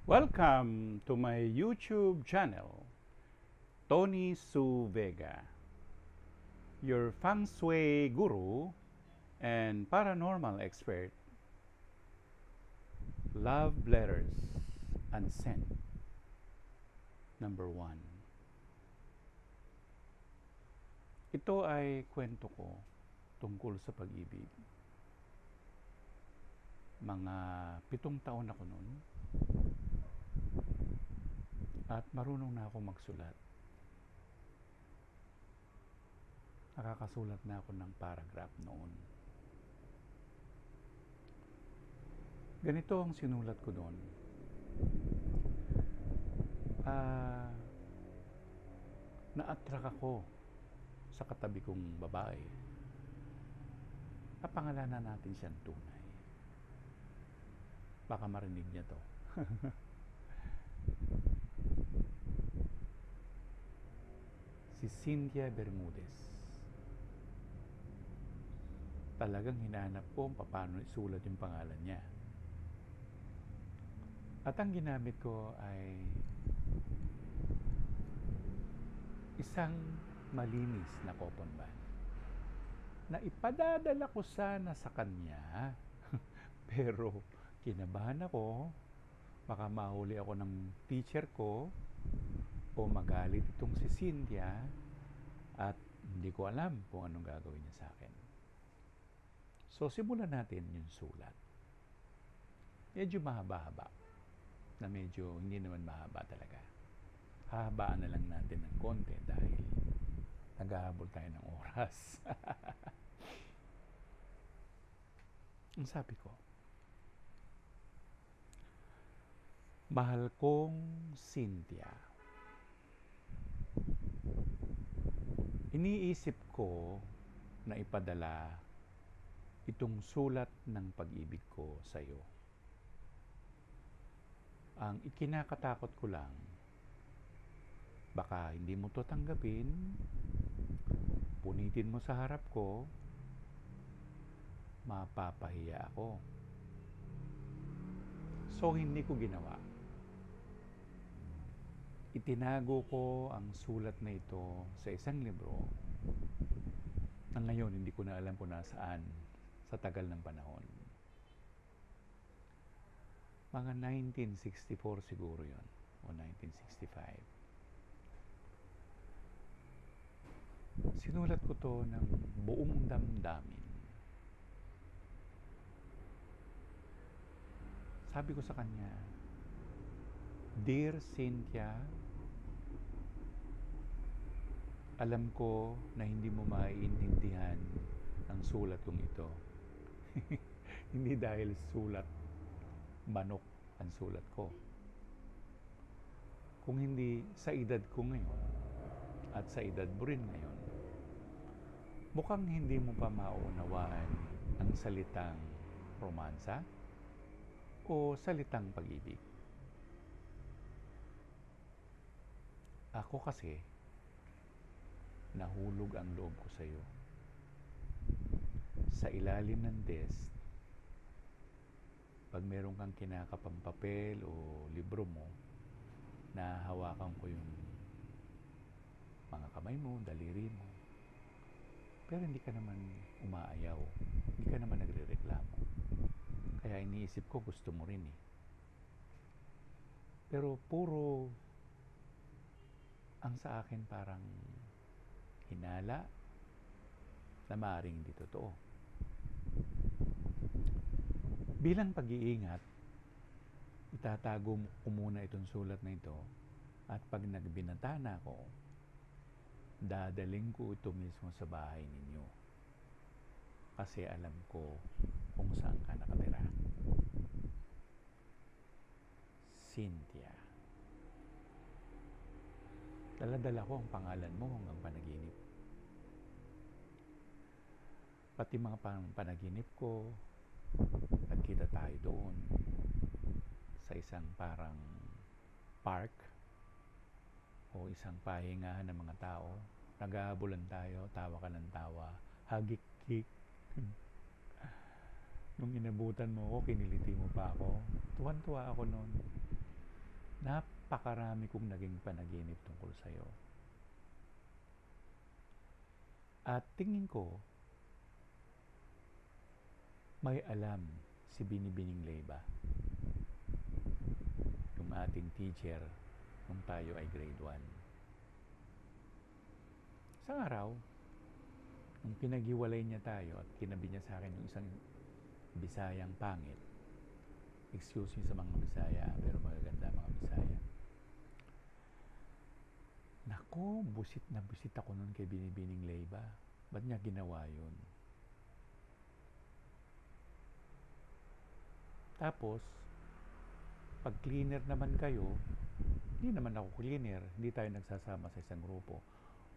Welcome to my YouTube channel, Tony Su Vega, your feng shui guru and paranormal expert. Love letters unsent. Number 1. Ito ay kwento ko tungkol sa pag-ibig. Mga 7 taon ako noon at marunong na ako magsulat. Nakakasulat na ako ng paragraph noon. Ganito ang sinulat ko doon. Na-attract ako sa katabi kong babae. Napangalanan natin siyang Tunay. Baka marinig niya to. Si Cynthia Bermudez. Talagang hinahanap ko kung paano isulat yung pangalan niya. At ang ginamit ko ay isang malinis na cotton bud na ipadadala ko sana sa kanya. Pero kinabahan ako, baka mahuli ako ng teacher ko o magalit itong si Cynthia at hindi ko alam kung anong gagawin niya sa akin. So simulan natin yung sulat. Medyo mahaba-haba, na medyo hindi naman mahaba talaga. Hahabaan na lang natin ng konti dahil naghahabol tayo ng oras. Ang sabi ko, mahal kong Cynthia, iniisip ko na ipadala itong sulat ng pag-ibig ko sa iyo. Ang ikinakatakot ko lang, baka hindi mo to tanggapin, punitin mo sa harap ko, mapapahiya ako. So hindi ko ginawa. Itinago ko ang sulat na ito sa isang libro na ngayon hindi ko na alam kung nasaan sa tagal ng panahon. Mga 1964 siguro yon o 1965. Sinulat ko to ng buong damdamin. Sabi ko sa kanya, Dear Cynthia, alam ko na hindi mo maiintindihan ang sulat kong ito. Hindi dahil sulat manok ang sulat ko. Kung hindi sa edad ko ngayon at sa edad mo rin ngayon, mukhang hindi mo pa maunawaan ang salitang romansa o salitang pag-ibig. Ako kasi, nahulog ang loob ko sa iyo. Sa ilalim ng desk, pag meron kang kinakapang papel o libro mo, nahahawakan ko yung mga kamay mo, daliri mo. Pero hindi ka naman umaayaw. Hindi ka naman nagrereklamo. Kaya iniisip ko gusto mo rin eh. Pero puro ang sa akin parang hinala na maaaring hindi totoo. Bilang pag-iingat, itatago ko muna itong sulat na ito at pag nagbinata na ako, dadaling ko ito mismo sa bahay ninyo. Kasi alam ko kung saan ka nakatira. Cynthia. Dala-dala ko ang pangalan mo hanggang panaginip. Pati mga panaginip ko, nagkita tayo doon sa isang parang park o isang pahingahan ng mga tao. Naghahabulan tayo, tawa ka ng tawa, hagik-hik. Nung inabutan mo ako, kiniliti mo pa ako. Tuwan-tuwa ako noon. napakarami kong naging panaginip tungkol sa'yo. At tingin ko, may alam si Binibining Leyva, yung ating teacher nung tayo ay grade 1. Isang araw, nung pinaghiwalay niya tayo at kinabi niya sa akin yung isang Bisayang pangit. Excuse me sa mga Bisaya, pero magaganda mga Bisaya. Nako, busit na busit ako nun kay Binibining Leyva. Ba't niya ginawa yun? Tapos, pag cleaner naman kayo, hindi naman ako cleaner, hindi tayo nagsasama sa isang grupo.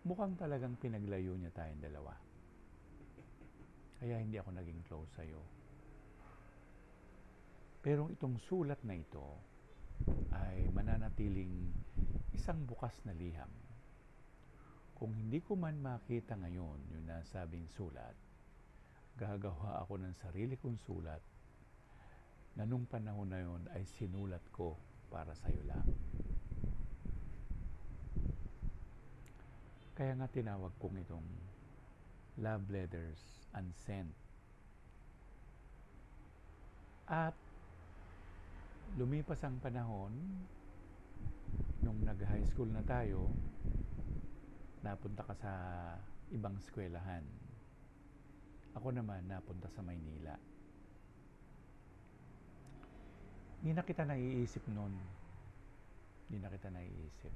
Mukhang talagang pinaglayo niya tayong dalawa. Kaya hindi ako naging close sa'yo. Pero itong sulat na ito ay mananatiling isang bukas na liham. Kung hindi ko man makita ngayon yung nasabing sulat, gagawa ako ng sarili kong sulat na nung panahon na yun ay sinulat ko para sa'yo lang. Kaya nga tinawag kong itong Love Letters Unsent. At lumipas ang panahon, nung nag-high school na tayo, napunta ka sa ibang eskwelahan. Ako naman napunta sa Maynila. Hindi na kita naiisip noon. Hindi na kita naiisip.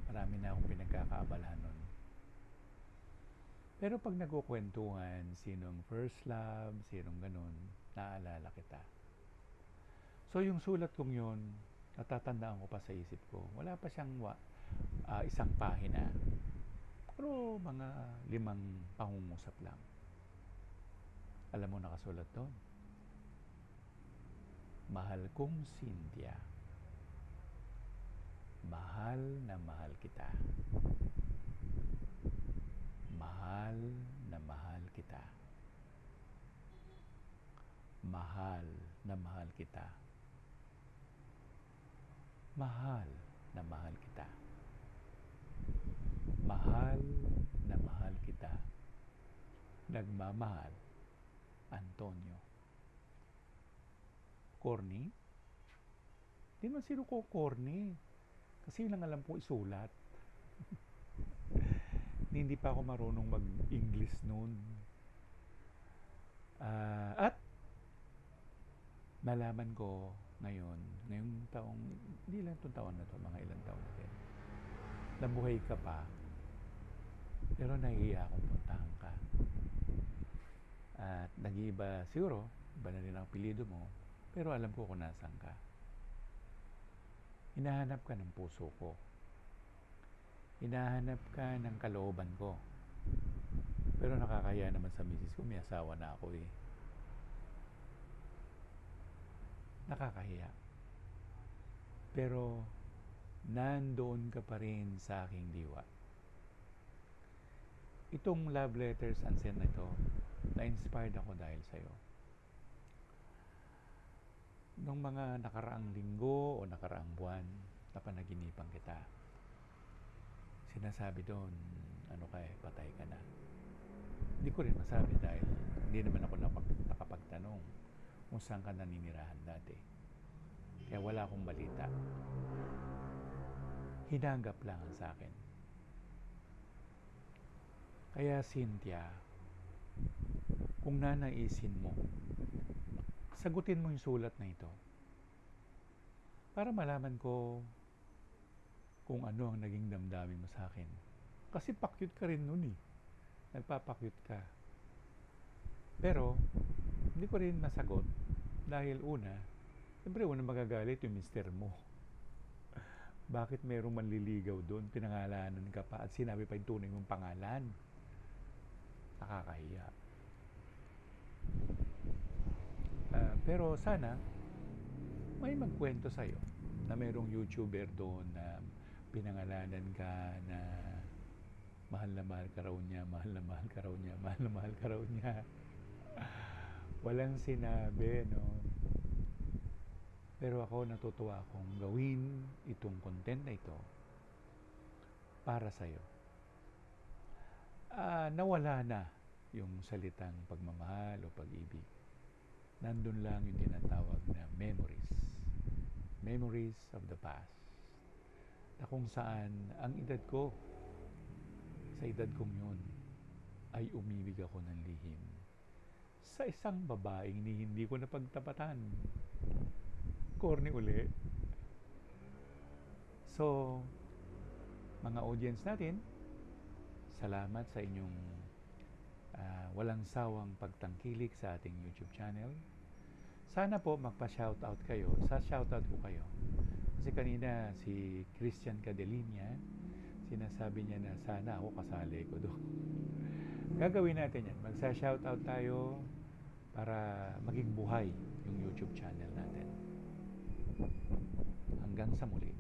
Marami na akong pinagkakaabalahan noon. Pero pag nagkukwentuhan, sinong first love, sinong ganun, naaalala kita. So yung sulat kong yun, natatandaan ko pa sa isip ko. Wala pa siyang isang pahina. Pero mga 5 pangungusap lang. Alam mo nakasulat doon? Mahal kong Cynthia. Mahal na mahal kita. Mahal na mahal kita. Mahal na mahal kita. Mahal na mahal kita. Mahal na mahal kita. Nagmamahal, Antonio. Corny? Di naman sino ko corny. Kasi yun lang alam ko isulat. Hindi pa ako marunong mag-English noon. At nalaman ko ngayong taong, hindi lang itong taon na to, mga ilang taon na din. Nabuhay ka pa, pero nahihiya akong puntahan ka. At nag-iiba, siguro, iba na rin ang apelyido mo, pero alam ko kung nasan ka. Hinahanap ka ng puso ko. Hinahanap ka ng kalooban ko. Pero nakakaya naman sa misis ko, may asawa na ako eh. Nakakahiya. Pero nandoon ka pa rin sa aking diwa. Itong Love Letters Unsent na ito, na-inspired ako dahil sa'yo. Nung mga nakaraang linggo o nakaraang buwan, napanaginipan kita. Sinasabi doon, patay ka na. Hindi ko rin masabi dahil hindi naman ako nakapagtanong kung saan ka naninirahan dati. Kaya wala akong balita. Hinanggap lang ang sa akin. Kaya Cynthia, kung nanaisin mo, sagutin mo yung sulat na ito para malaman ko kung ano ang naging damdamin mo sa akin. Kasi pakyut ka rin nun eh. Nagpapakyut ka. Pero, hindi ko rin masagot dahil siyempre magagalit yung mister mo. Bakit mayroong manliligaw doon? Pinangalanan ka pa at sinabi pa yung tunay mong pangalan. Nakakahiya. Pero sana, may magkwento sa'yo na mayroong YouTuber doon na pinangalanan ka na mahal na mahal ka raw niya, mahal na mahal ka raw niya, mahal na mahal ka raw niya. Walang sinabi, no? Pero ako natutuwa akong gawin itong content na ito para sa'yo. Nawala na yung salitang pagmamahal o pag-ibig. Nandun lang yung tinatawag na memories. Memories of the past. Na kung saan ang edad ko, sa edad kong yun, ay umibig ako ng lihim sa isang babaeng hindi ko napagtapatan. Corny uli. So, mga audience natin, salamat sa inyong walang sawang pagtangkilik sa ating YouTube channel. Sana po magpa-shoutout kayo. Sa-shoutout ko kayo. Kasi kanina si Christian Cadelinia, sinasabi niya na sana ako kasali ko doon. Gagawin natin yan. Magsa-shoutout tayo para maging buhay yung YouTube channel natin. Hanggang sa muli.